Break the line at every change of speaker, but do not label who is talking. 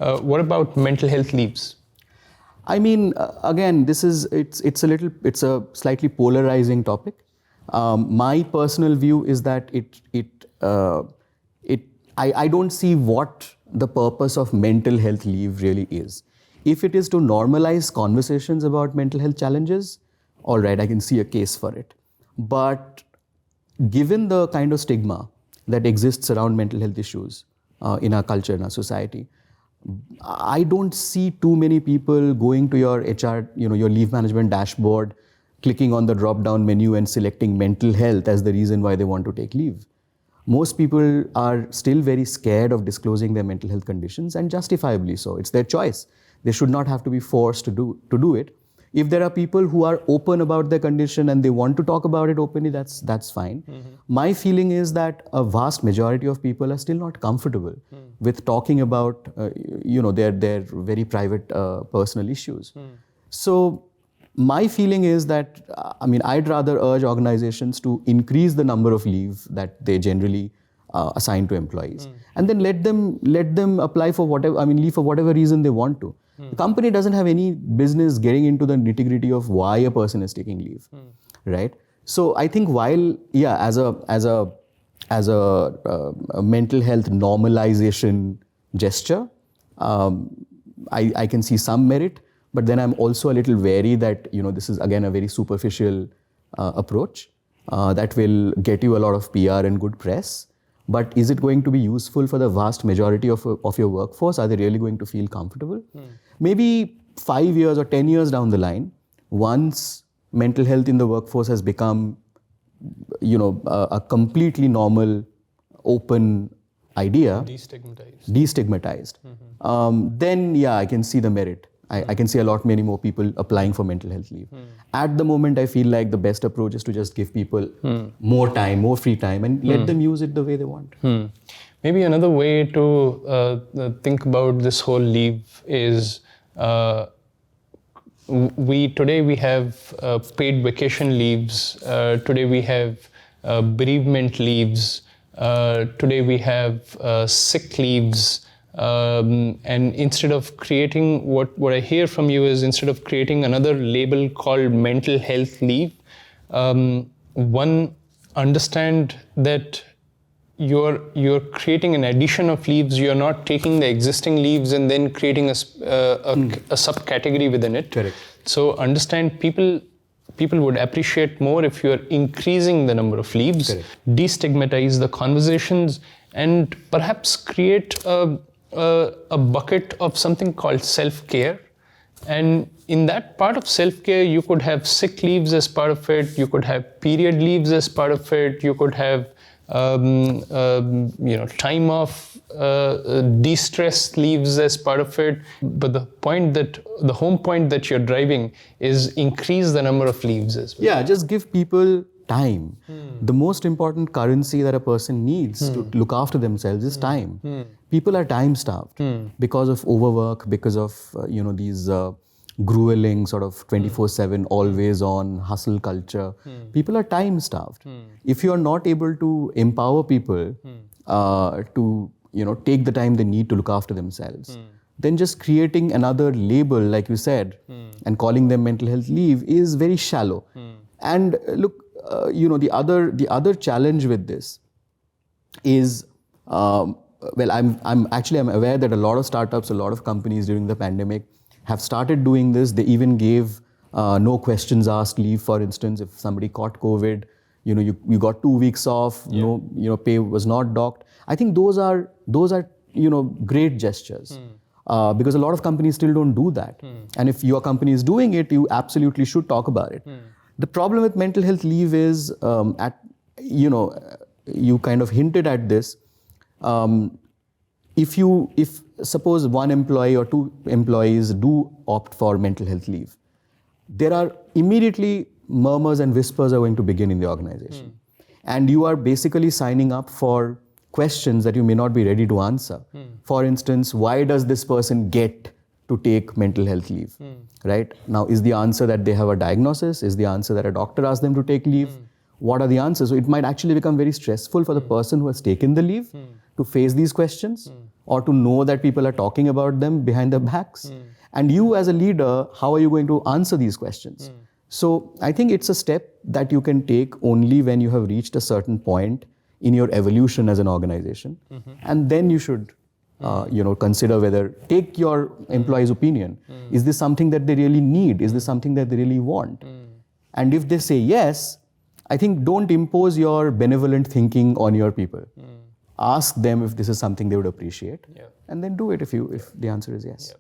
What about mental health leaves?
I mean, again, it's a slightly polarizing topic. My personal view is that I don't see what the purpose of mental health leave really is. If it is to normalize conversations about mental health challenges, all right, I can see a case for it. But given the kind of stigma that exists around mental health issues in our culture, in our society, I don't see too many people going to your HR, your leave management dashboard, clicking on the drop-down menu and selecting mental health as the reason why they want to take leave. Most people are still very scared of disclosing their mental health conditions, and justifiably so. It's their choice. They should not have to be forced to do it. If there are people who are open about their condition and they want to talk about it openly, that's fine. Mm-hmm. My feeling is that a vast majority of people are still not comfortable with talking about their very private personal issues. So my feeling is that I'd rather urge organizations to increase the number of leave that they generally assign to employees, and then let them apply for leave for whatever reason they want to. The company doesn't have any business getting into the nitty-gritty of why a person is taking leave, right? So I think while as a mental health normalization gesture, I can see some merit, but then I'm also a little wary that this is again a very superficial approach that will get you a lot of PR and good press. But is it going to be useful for the vast majority of your workforce? Are they really going to feel comfortable? Maybe 5 years or 10 years down the line, once mental health in the workforce has become, a completely normal, open idea, destigmatized, then I can see the merit. I can see a lot many more people applying for mental health leave. At the moment, I feel like the best approach is to just give people more time, more free time, and let them use it the way they want.
Maybe another way to think about this whole leave is today we have paid vacation leaves. Today we have bereavement leaves. Today we have sick leaves. And instead of creating what I hear from you is, instead of creating another label called mental health leave, one, understand that you're creating an addition of leaves. You're not taking the existing leaves and then creating a subcategory within it.
Correct.
So understand people would appreciate more if you're increasing the number of leaves.
Correct.
Destigmatize the conversations, and perhaps create a bucket of something called self-care. And in that part of self-care, you could have sick leaves as part of it, you could have period leaves as part of it, you could have time off, de-stress leaves as part of it. But the home point that you're driving is increase the number of leaves as well.
Yeah, just give people time. The most important currency that a person needs to look after themselves is time. People are time starved because of overwork, because of these grueling sort of 24/7 always on hustle culture. People are time starved. If you are not able to empower people to take the time they need to look after themselves, then just creating another label, like you said, and calling them mental health leave is very shallow. And look, the other challenge with this is, I'm aware that a lot of startups, a lot of companies during the pandemic have started doing this. They even gave no questions asked leave, for instance. If somebody caught COVID, you got 2 weeks off, pay was not docked. I think those are great gestures. Because a lot of companies still don't do that. And if your company is doing it, you absolutely should talk about it. The problem with mental health leave is, you kind of hinted at this. If suppose one employee or two employees do opt for mental health leave, there are immediately murmurs and whispers are going to begin in the organization. And you are basically signing up for questions that you may not be ready to answer. For instance, why does this person get to take mental health leave, right? Now, is the answer that they have a diagnosis? Is the answer that a doctor asked them to take leave? what are the answers? So it might actually become very stressful for the person who has taken the leave to face these questions or to know that people are talking about them behind their backs. And you as a leader, how are you going to answer these questions? So I think it's a step that you can take only when you have reached a certain point in your evolution as an organization. And then you should consider whether, take your employees' opinion. Is this something that they really need? Is this something that they really want? And if they say yes, I think don't impose your benevolent thinking on your people. Ask them if this is something they would appreciate, and then do it if the answer is yes.